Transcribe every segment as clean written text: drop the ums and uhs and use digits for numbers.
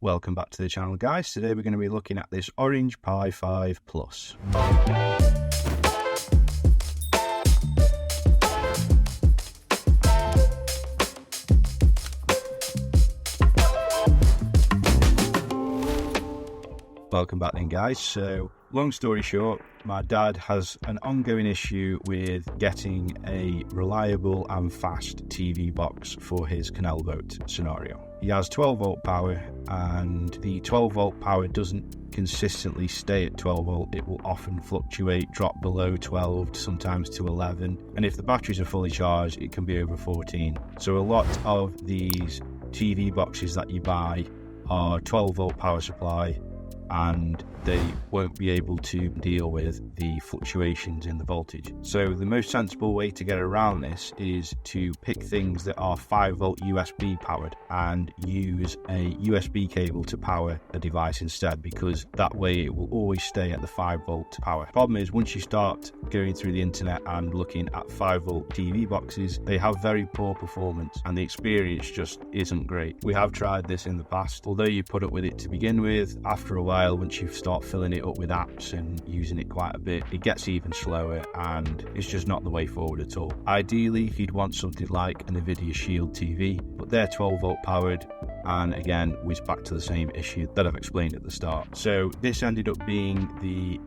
Welcome back to the channel, guys. Today we're going to be looking at this Orange Pi 5 Plus. Welcome back then, guys. So, long story short, my dad has an ongoing issue with getting a reliable and fast TV box for his canal boat scenario. He has 12 volt power, and the 12 volt power doesn't consistently stay at 12 volt. It will often fluctuate, drop below 12, sometimes to 11. And if the batteries are fully charged, it can be over 14. So a lot of these TV boxes that you buy are 12 volt power supply, and they won't be able to deal with the fluctuations in the voltage. So the most sensible way to get around this is to pick things that are 5 volt USB powered and use a USB cable to power the device instead, because that way it will always stay at the 5 volt power. Problem is, once you start going through the internet and looking at 5 volt TV boxes, they have very poor performance and the experience just isn't great. We have tried this in the past. Although you put up with it to begin with, after a while, once you start filling it up with apps and using it quite a bit, it gets even slower and it's just not the way forward at all. Ideally, you'd want something like an NVIDIA Shield TV, but they're 12 volt powered, and again, we're back to the same issue that I've explained at the start. So this ended up being the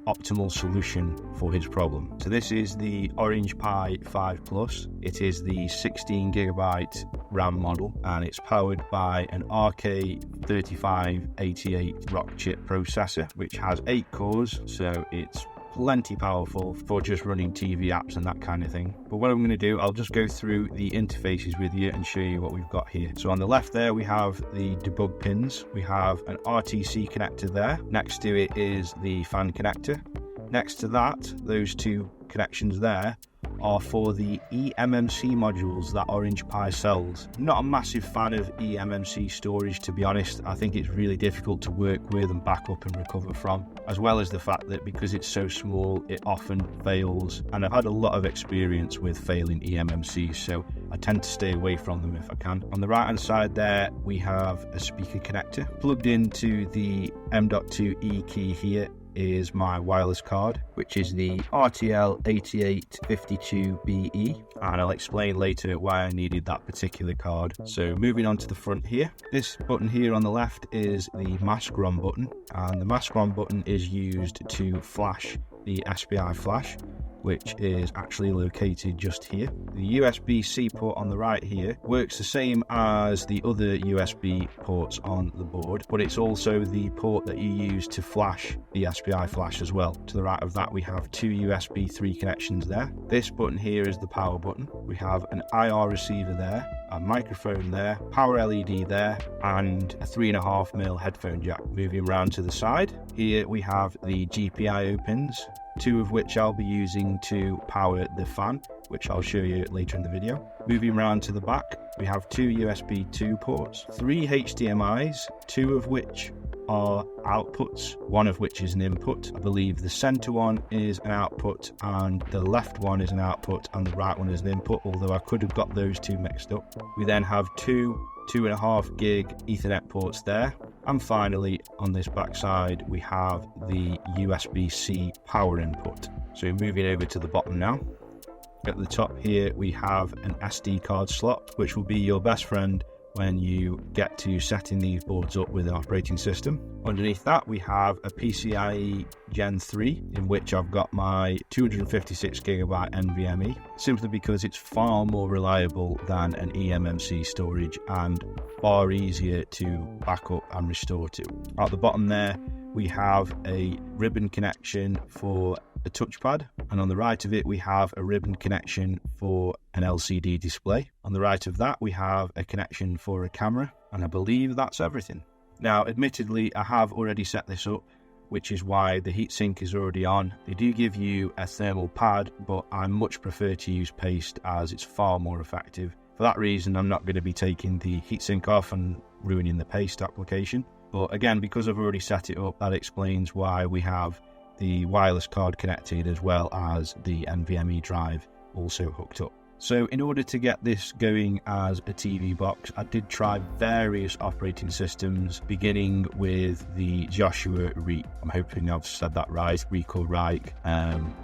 optimal solution for his problem. So this is the Orange Pi 5 Plus. It is the 16GB RAM model, and it's powered by an RK3588 Rockchip processor, which has 8 cores, so it's plenty powerful for just running TV apps and that kind of thing. But what I'm going to do, I'll just go through the interfaces with you and show you what we've got here. So on the left there, we have the debug pins. We have an RTC connector there. Next to it is the fan connector. Next to that, those two connections there are for the eMMC modules that Orange Pi sells. I'm not a massive fan of eMMC storage, to be honest. I think it's really difficult to work with and back up and recover from, as well as the fact that because it's so small, it often fails, and I've had a lot of experience with failing eMMCs, so I tend to stay away from them if I can. On the right hand side there, we have a speaker connector. Plugged into the M.2 E key here is my wireless card, which is the RTL8852BE, and I'll explain later why I needed that particular card. So moving on to the front here, this button here on the left is the mask ROM button, and the mask ROM button is used to flash the SPI flash, which is actually located just here. The USB-C port on the right here works the same as the other USB ports on the board, but it's also the port that you use to flash the SPI flash as well. To the right of that, we have 2 USB 3 connections there. This button here is the power button. We have an IR receiver there, a microphone there, power LED there, and a 3.5mm headphone jack. Moving around to the side, here we have the GPIO pins, 2 of which I'll be using to power the fan, which I'll show you later in the video. Moving around to the back, we have 2 USB 2 ports, 3 HDMIs, 2 of which are outputs, 1 of which is an input. I believe the center one is an output and the left one is an output and the right one is an input, although I could have got those 2 mixed up. We then have 2 2.5 gig Ethernet ports there. And finally, on this back side, we have the USB-C power input. So moving over to the bottom now. At the top here, we have an SD card slot, which will be your best friend when you get to setting these boards up with an operating system. Underneath that, we have a PCIe Gen 3, in which I've got my 256GB NVMe, simply because it's far more reliable than an eMMC storage and far easier to back up and restore to. At the bottom there, we have a ribbon connection for a touchpad, and on the right of it we have a ribbon connection for an LCD display. On the right of that we have a connection for a camera, and I believe that's everything. Now admittedly, I have already set this up, which is why the heatsink is already on. They do give you a thermal pad, but I much prefer to use paste as it's far more effective. For that reason, I'm not going to be taking the heatsink off and ruining the paste application. But again, because I've already set it up, that explains why we have the wireless card connected as well as the NVMe drive also hooked up. So in order to get this going as a TV box, I did try various operating systems, beginning with the Joshua I'm hoping I've said that right,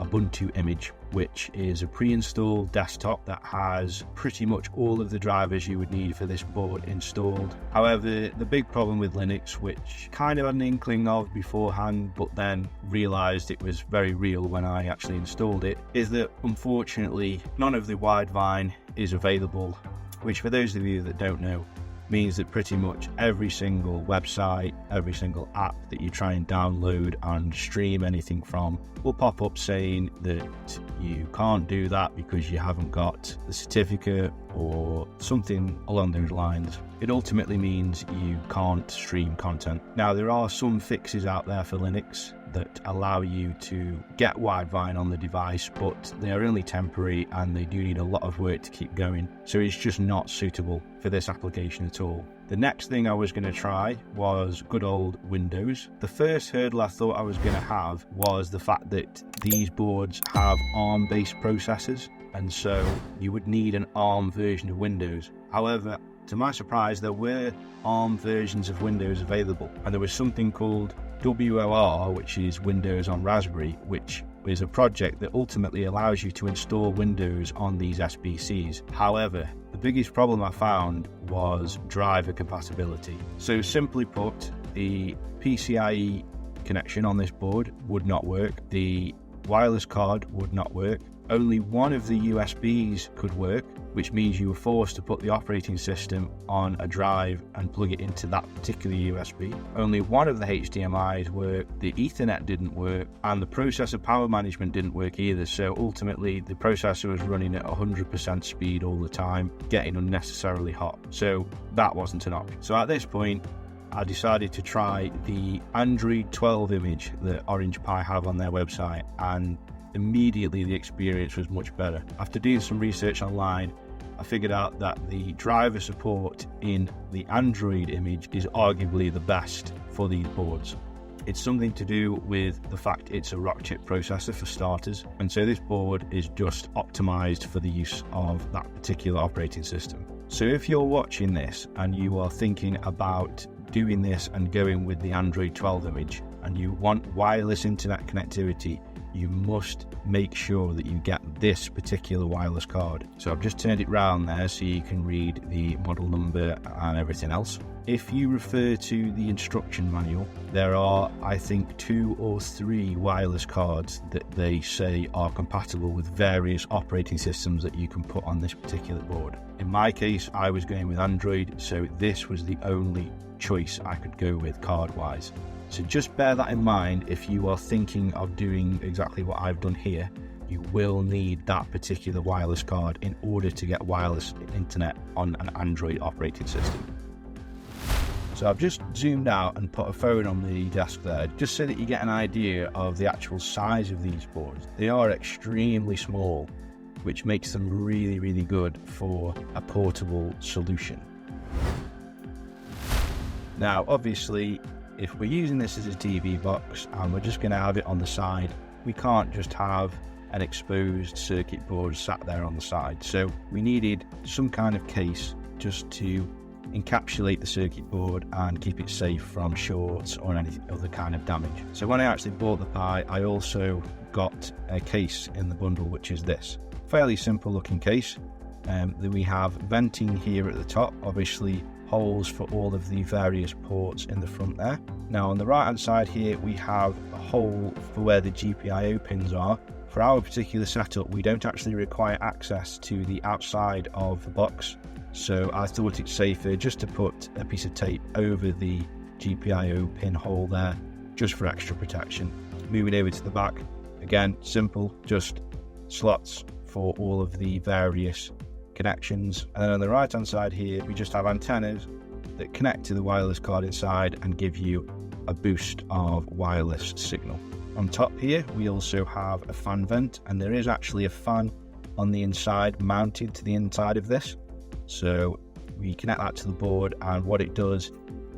Ubuntu image, which is a pre-installed desktop that has pretty much all of the drivers you would need for this board installed. However, the big problem with Linux, which kind of had an inkling of beforehand, but then realized it was very real when I actually installed it, is that unfortunately none of the Widevine is available, which for those of you that don't know, means that pretty much every single website, every single app that you try and download and stream anything from will pop up saying that you can't do that because you haven't got the certificate or something along those lines. It ultimately means you can't stream content. Now, there are some fixes out there for Linux that allow you to get Widevine on the device, but they are only temporary and they do need a lot of work to keep going. So it's just not suitable for this application at all. The next thing I was going to try was good old Windows. The first hurdle I thought I was going to have was the fact that these boards have ARM-based processors, and so you would need an ARM version of Windows. However, to my surprise, there were ARM versions of Windows available, and there was something called WOR, which is Windows on Raspberry, which is a project that ultimately allows you to install Windows on these SBCs. However, the biggest problem I found was driver compatibility. So simply put, the PCIe connection on this board would not work, the wireless card would not work, only one of the USBs could work, which means you were forced to put the operating system on a drive and plug it into that particular USB. Only one of the HDMIs worked, the Ethernet didn't work, and the processor power management didn't work either. So ultimately, the processor was running at 100% speed all the time, getting unnecessarily hot. So that wasn't an option. So at this point, I decided to try the Android 12 image that Orange Pi have on their website, and immediately the experience was much better. After doing some research online, I figured out that the driver support in the Android image is arguably the best for these boards. It's something to do with the fact it's a Rockchip processor for starters, and so this board is just optimized for the use of that particular operating system. So if you're watching this and you are thinking about doing this and going with the Android 12 image, and you want wireless internet connectivity, you must make sure that you get this particular wireless card. So I've just turned it round there so you can read the model number and everything else. If you refer to the instruction manual, there are, I think, 2 or 3 wireless cards that they say are compatible with various operating systems that you can put on this particular board. In my case, I was going with Android, so this was the only choice I could go with card-wise. So just bear that in mind if you are thinking of doing exactly what I've done here. You will need that particular wireless card in order to get wireless internet on an Android operating system. So I've just zoomed out and put a phone on the desk there, just so that you get an idea of the actual size of these boards. They are extremely small, which makes them really, really good for a portable solution. Now, obviously, if we're using this as a TV box and we're just going to have it on the side, we can't just have an exposed circuit board sat there on the side. So we needed some kind of case just to encapsulate the circuit board and keep it safe from shorts or any other kind of damage. So when I actually bought the Pi, I also got a case in the bundle, which is this. Fairly simple looking case. Then we have venting here at the top, obviously holes for all of the various ports in the front there. Now on the right hand side here we have a hole for where the GPIO pins are. For our particular setup, we don't actually require access to the outside of the box, so I thought it's safer just to put a piece of tape over the GPIO pin hole there, just for extra protection. Moving over to the back, again simple, just slots for all of the various connections. And then on the right hand side here we just have antennas that connect to the wireless card inside and give you a boost of wireless signal. On top here we also have a fan vent, and there is actually a fan on the inside mounted to the inside of this. So we connect that to the board, and what it does,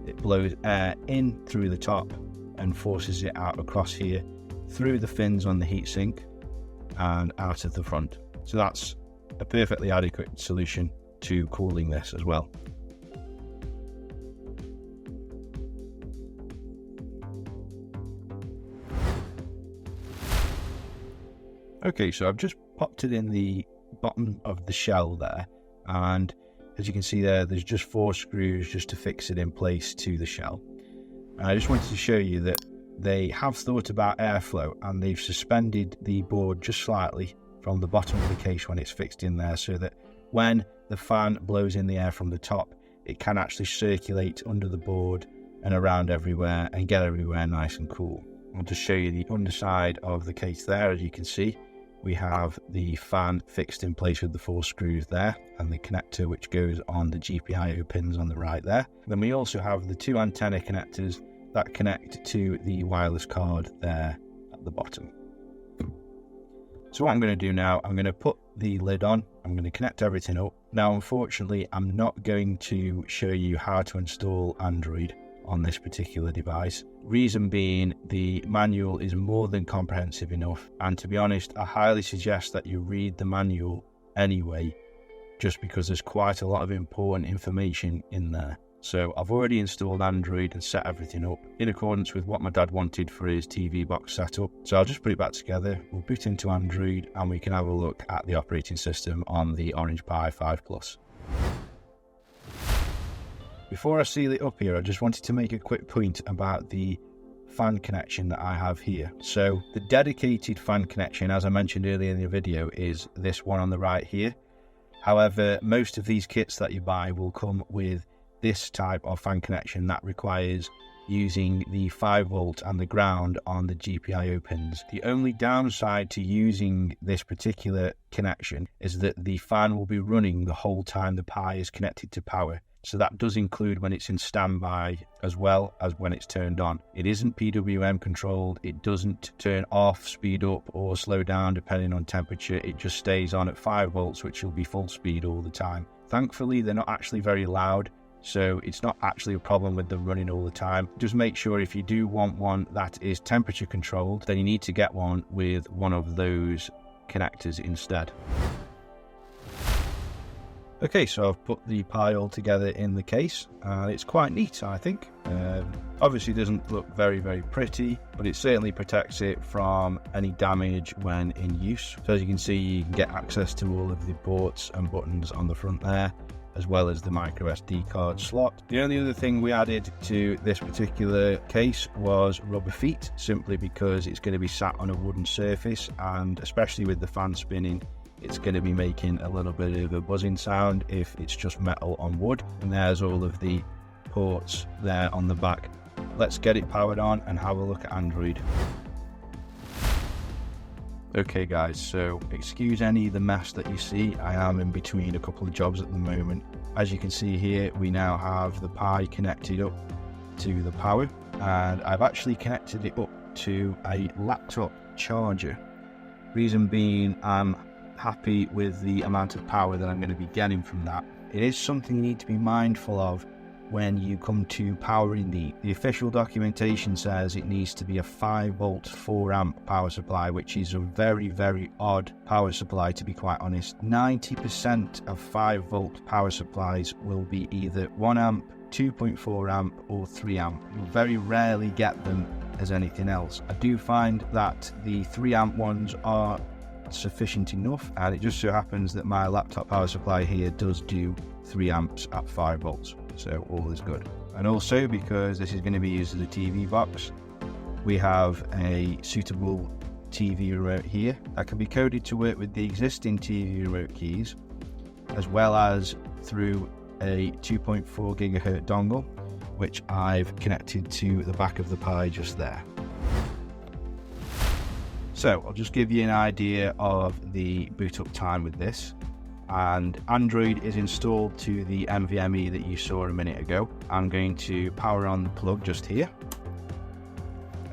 it blows air in through the top and forces it out across here through the fins on the heatsink and out of the front. So that's a perfectly adequate solution to cooling this as well. Okay, so I've just popped it in the bottom of the shell there, and as you can see there's just 4 screws just to fix it in place to the shell. And I just wanted to show you that they have thought about airflow, and they've suspended the board just slightly from the bottom of the case when it's fixed in there, so that when the fan blows in the air from the top, it can actually circulate under the board and around everywhere and get everywhere nice and cool. I'll just show you the underside of the case there. As you can see, we have the fan fixed in place with the 4 screws there, and the connector which goes on the GPIO pins on the right there. Then we also have the 2 antenna connectors that connect to the wireless card there at the bottom. So what I'm going to do now, I'm going to put the lid on, I'm going to connect everything up. Now unfortunately I'm not going to show you how to install Android on this particular device. Reason being, the manual is more than comprehensive enough, and to be honest, I highly suggest that you read the manual anyway, just because there's quite a lot of important information in there. So I've already installed Android and set everything up in accordance with what my dad wanted for his TV box setup. So I'll just put it back together, we'll boot into Android, and we can have a look at the operating system on the Orange Pi 5 Plus. Before I seal it up here, I just wanted to make a quick point about the fan connection that I have here. So the dedicated fan connection, as I mentioned earlier in the video, is this one on the right here. However, most of these kits that you buy will come with this type of fan connection that requires using the 5 volt and the ground on the GPIO pins. The only downside to using this particular connection is that the fan will be running the whole time the Pi is connected to power. So that does include when it's in standby as well as when it's turned on. It isn't PWM controlled, it doesn't turn off, speed up or slow down depending on temperature. It just stays on at 5 volts, which will be full speed all the time. Thankfully, they're not actually very loud, so it's not actually a problem with them running all the time. Just make sure if you do want one that is temperature controlled, then you need to get one with one of those connectors instead. Okay, so I've put the Pi all together in the case, and it's quite neat, I think. Obviously doesn't look very pretty, but it certainly protects it from any damage when in use. So as you can see, you can get access to all of the ports and buttons on the front there, as well as the micro SD card slot. The only other thing we added to this particular case was rubber feet, simply because it's going to be sat on a wooden surface, and especially with the fan spinning, it's going to be making a little bit of a buzzing sound if it's just metal on wood. And there's all of the ports there on the back. Let's get it powered on and have a look at Android. Okay guys, so excuse any of the mess that you see. I am in between a couple of jobs at the moment. As you can see here, we now have the Pi connected up to the power, and I've actually connected it up to a laptop charger. Reason being, I'm happy with the amount of power that I'm going to be getting from that. It is something you need to be mindful of when you come to powering the official documentation says it needs to be a 5 volt 4 amp power supply, which is a very odd power supply, to be quite honest. 90% of 5 volt power supplies will be either 1 amp, 2.4 amp or 3 amp. You'll very rarely get them as anything else. I do find that the 3 amp ones are sufficient enough, and it just so happens that my laptop power supply here does do 3 amps at 5 volts, so all is good. And also, because this is going to be used as a TV box, we have a suitable TV remote here that can be coded to work with the existing TV remote keys, as well as through a 2.4 gigahertz dongle, which I've connected to the back of the Pi just there. So I'll just give you an idea of the boot up time with this. And Android is installed to the NVMe that you saw a minute ago. I'm going to power on the plug just here.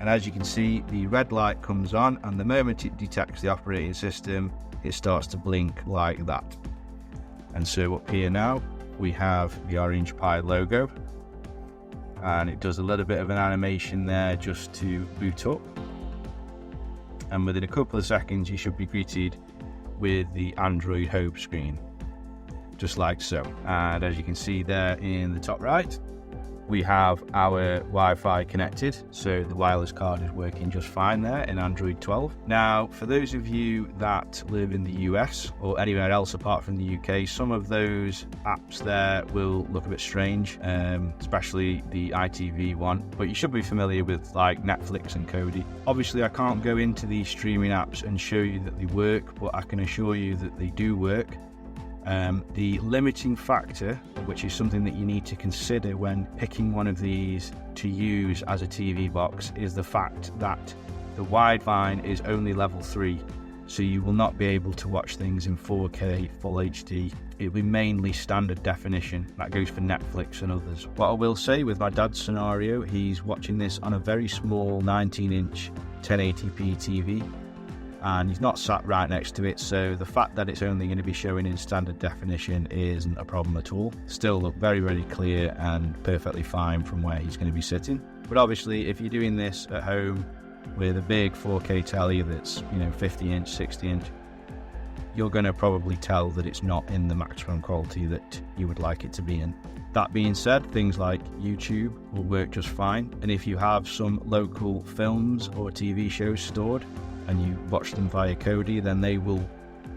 And as you can see, the red light comes on, and the moment it detects the operating system, it starts to blink like that. And so up here now, we have the Orange Pi logo, and it does a little bit of an animation there just to boot up. And within a couple of seconds, you should be greeted with the Android home screen, just like so. And as you can see there in the top right, we have our Wi-Fi connected, so the wireless card is working just fine there in Android 12. Now, for those of you that live in the US or anywhere else apart from the UK, some of those apps there will look a bit strange, especially the ITV one, but you should be familiar with like Netflix and Kodi. Obviously, I can't go into these streaming apps and show you that they work, but I can assure you that they do work. The limiting factor, which is something that you need to consider when picking one of these to use as a TV box, is the fact that the Widevine is only level 3, so you will not be able to watch things in 4K Full HD. It'll be mainly standard definition. That goes for Netflix and others. What I will say with my dad's scenario, he's watching this on a very small 19-inch 1080p TV. And he's not sat right next to it, so the fact that it's only going to be showing in standard definition isn't a problem at all. Still look very, very clear and perfectly fine from where he's going to be sitting. But obviously, if you're doing this at home with a big 4K telly that's, 50-inch, 60-inch, you're going to probably tell that it's not in the maximum quality that you would like it to be in. That being said, things like YouTube will work just fine. And if you have some local films or TV shows stored, and you watch them via Kodi, then they will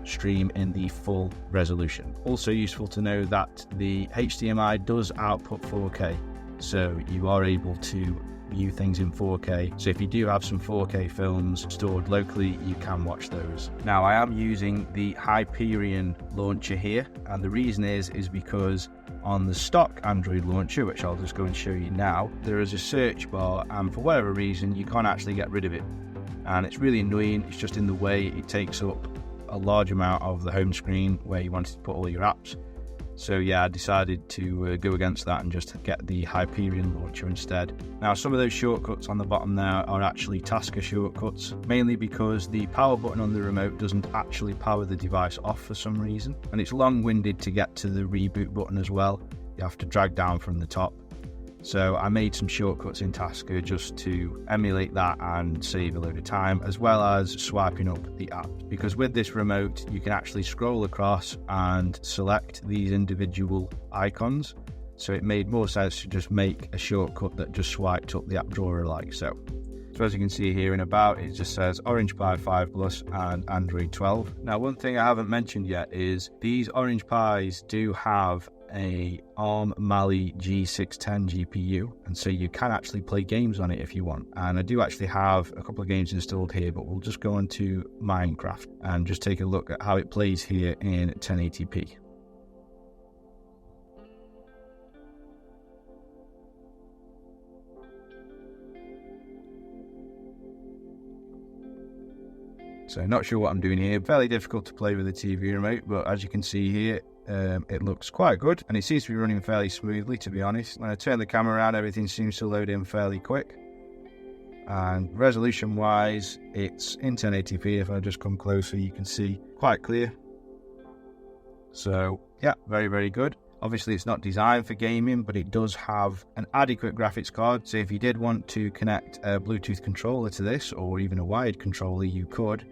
stream in the full resolution. Also useful to know that the HDMI does output 4K, so you are able to view things in 4K. So if you do have some 4K films stored locally, you can watch those. Now, I am using the Hyperion launcher here, and the reason is because on the stock Android launcher, which I'll just go and show you now, there is a search bar, and for whatever reason, you can't actually get rid of it. And it's really annoying. It's just in the way. It takes up a large amount of the home screen where you wanted to put all your apps. So yeah, I decided to go against that and just get the Hyperion launcher instead. Now, some of those shortcuts on the bottom there are actually tasker shortcuts, mainly because the power button on the remote doesn't actually power the device off for some reason, and it's long-winded to get to the reboot button as well. You have to drag down from the top. So I made some shortcuts in Tasker just to emulate that and save a load of time, as well as swiping up the apps. Because with this remote, you can actually scroll across and select these individual icons. So it made more sense to just make a shortcut that just swiped up the app drawer like so. So as you can see here in About, it just says Orange Pi 5 Plus and Android 12. Now, one thing I haven't mentioned yet is these Orange Pis do have a ARM Mali G610 GPU, and so you can actually play games on it if you want. And I do actually have a couple of games installed here, but we'll just go on to Minecraft and just take a look at how it plays here in 1080p. So not sure what I'm doing here. Fairly difficult to play with a TV remote, but as you can see here, it looks quite good, and it seems to be running fairly smoothly, to be honest. When I turn the camera around, everything seems to load in fairly quick. And resolution wise, it's in 1080p. If I just come closer, you can see quite clear. So yeah, very, very good. Obviously, it's not designed for gaming, but it does have an adequate graphics card. So if you did want to connect a Bluetooth controller to this, or even a wired controller, you could.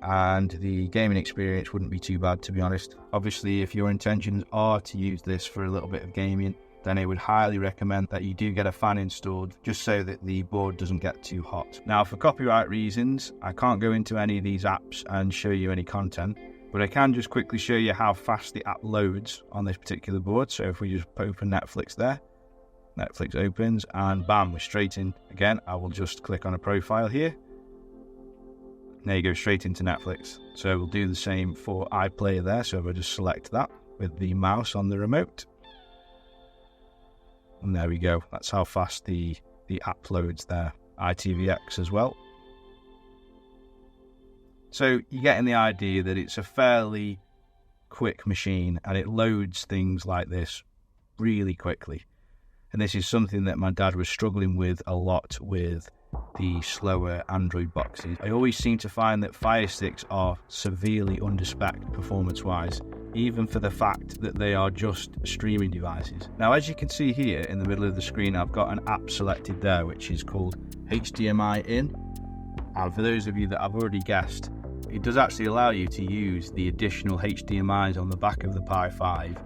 And the gaming experience wouldn't be too bad, to be honest. Obviously, if your intentions are to use this for a little bit of gaming, then I would highly recommend that you do get a fan installed, just so that the board doesn't get too hot. Now, for copyright reasons, I can't go into any of these apps and show you any content, but I can just quickly show you how fast the app loads on this particular board. So if we just open Netflix there, Netflix opens, and bam, we're straight in. Again, I will just click on a profile here. There you go, straight into Netflix. So we'll do the same for iPlayer there. So if I just select that with the mouse on the remote, and there we go. That's how fast the app loads there. ITVX as well. So you're getting the idea that it's a fairly quick machine, and it loads things like this really quickly. And this is something that my dad was struggling with a lot with the slower Android boxes. I always seem to find that Fire Sticks are severely underspec'd performance-wise, even for the fact that they are just streaming devices. Now, as you can see here in the middle of the screen, I've got an app selected there, which is called HDMI In. And for those of you that have already guessed, it does actually allow you to use the additional HDMIs on the back of the Pi 5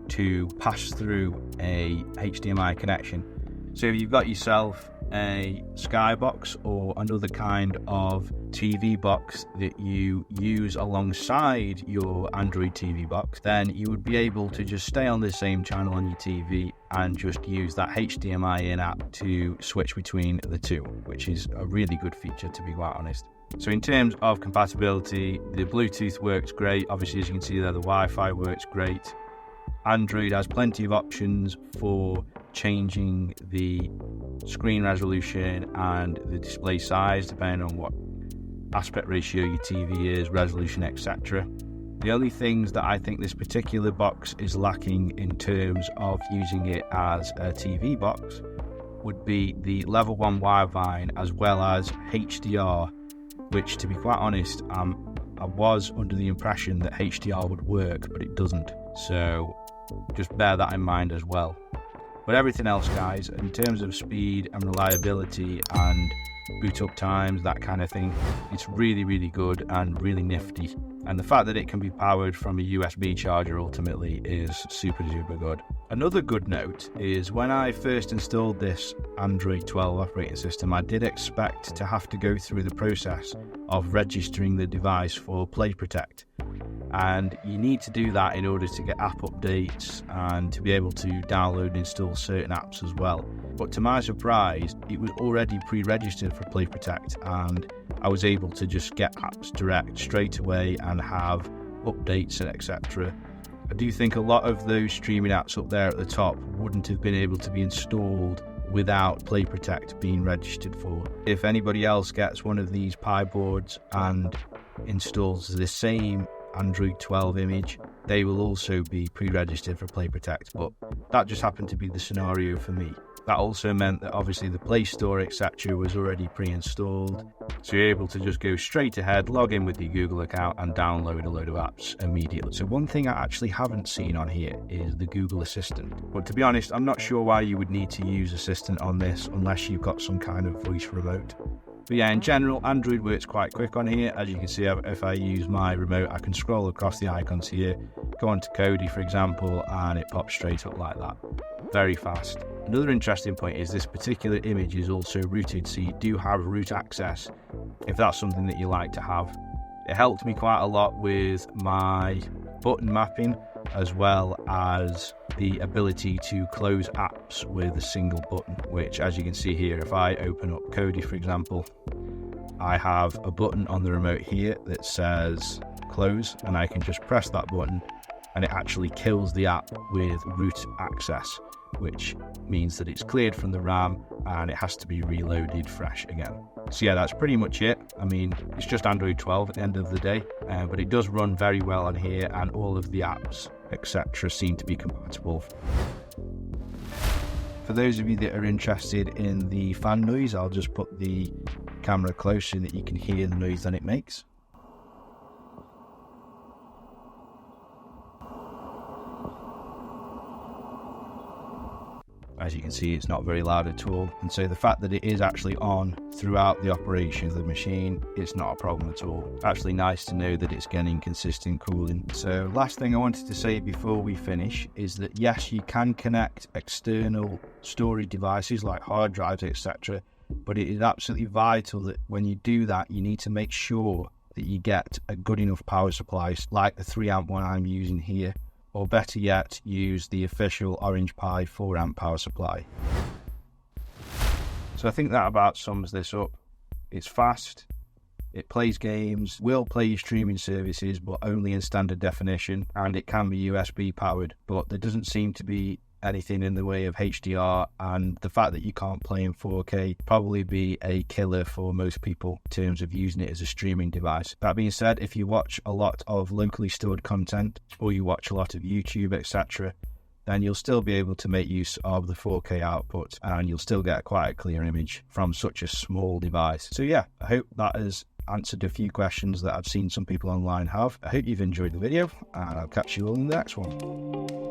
to pass through a HDMI connection. So if you've got yourself a Skybox or another kind of TV box that you use alongside your Android TV box, then you would be able to just stay on the same channel on your TV and just use that HDMI in app to switch between the two, which is a really good feature, to be quite honest. So in terms of compatibility, the Bluetooth works great. Obviously, as you can see there, the Wi-Fi works great. Android has plenty of options for changing the screen resolution and the display size depending on what aspect ratio your TV is, resolution, etc. The only things that I think this particular box is lacking in terms of using it as a TV box would be the level 1 Widevine as well as HDR, which, to be quite honest, I was under the impression that HDR would work, but it doesn't. So just bear that in mind as well. But everything else, guys, in terms of speed and reliability and boot up times, that kind of thing, it's really, really good and really nifty. And the fact that it can be powered from a USB charger ultimately is super duper good. Another good note is when I first installed this Android 12 operating system, I did expect to have to go through the process of registering the device for Play Protect. And you need to do that in order to get app updates and to be able to download and install certain apps as well. But to my surprise, it was already pre-registered for Play Protect, and I was able to just get apps direct straight away and have updates and etc. I do think a lot of those streaming apps up there at the top wouldn't have been able to be installed without Play Protect being registered for. If anybody else gets one of these Pi boards and installs the same Android 12 image, they will also be pre-registered for Play Protect, but that just happened to be the scenario for me. That also meant that obviously the Play Store etc was already pre-installed, so you're able to just go straight ahead, log in with your Google account and download a load of apps immediately. So one thing I actually haven't seen on here is the Google Assistant, but to be honest, I'm not sure why you would need to use Assistant on this unless you've got some kind of voice remote. But yeah, in general, Android works quite quick on here. As you can see, if I use my remote, I can scroll across the icons here, go on to Kodi, for example, and it pops straight up like that. Very fast. Another interesting point is this particular image is also rooted, so you do have root access if that's something that you like to have. It helped me quite a lot with my button mapping, as well as the ability to close apps with a single button, which, as you can see here, if I open up Kodi, for example, I have a button on the remote here that says close, and I can just press that button and it actually kills the app with root access, which means that it's cleared from the RAM and it has to be reloaded fresh again. So yeah, that's pretty much it. I mean, it's just Android 12 at the end of the day, but it does run very well on here, and all of the apps etc seem to be compatible. For those of you that are interested in the fan noise, I'll just put the camera close so that you can hear the noise that it makes. As you can see, it's not very loud at all, and so the fact that it is actually on throughout the operation of the machine, it's not a problem at all. Actually nice to know that it's getting consistent cooling. So last thing I wanted to say before we finish is that yes, you can connect external storage devices like hard drives etc, but it is absolutely vital that when you do that, you need to make sure that you get a good enough power supply like the 3-amp one I'm using here, or better yet, use the official Orange Pi 4-amp power supply. So I think that about sums this up. It's fast, it plays games, will play your streaming services, but only in standard definition, and it can be USB powered, but there doesn't seem to be anything in the way of HDR, and the fact that you can't play in 4K probably be a killer for most people in terms of using it as a streaming device. That being said, if you watch a lot of locally stored content or you watch a lot of YouTube etc, then you'll still be able to make use of the 4K output and you'll still get quite a clear image from such a small device. So yeah, I hope that has answered a few questions that I've seen some people online have. I hope you've enjoyed the video, and I'll catch you all in the next one.